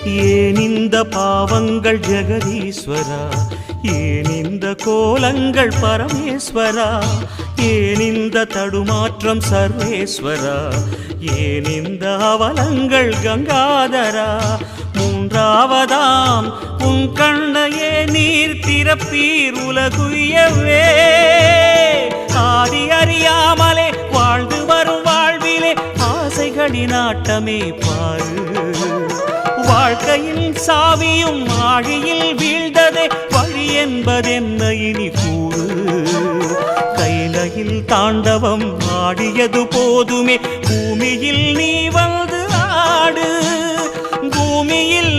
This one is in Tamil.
ஏன் இந்த பாவங்கள் ஜெகதீஸ்வரா, ஏன் இந்த கோலங்கள் பரமேஸ்வரா, ஏன் இந்த தடுமாற்றம் சர்வேஸ்வரா, ஏன் இந்த அவலங்கள் கங்காதரா. மூன்றாவதாம் உன் கண்ணையே நீர் திறப்பீர் உலகுயவே. ஆதி அறியாமலே வாழ்ந்து வரும் வாழ்விலே ஆசைகளின் ஆட்டமே பாரு. வாழ்க்கையின் சாவியும் ஆழியில் வீழ்ந்ததே, வழி என்பதென்ன இனி கூறு. கைலையில் தாண்டவம் ஆடியது போதுமே, பூமியில் நீ வந்து ஆடு. பூமியில்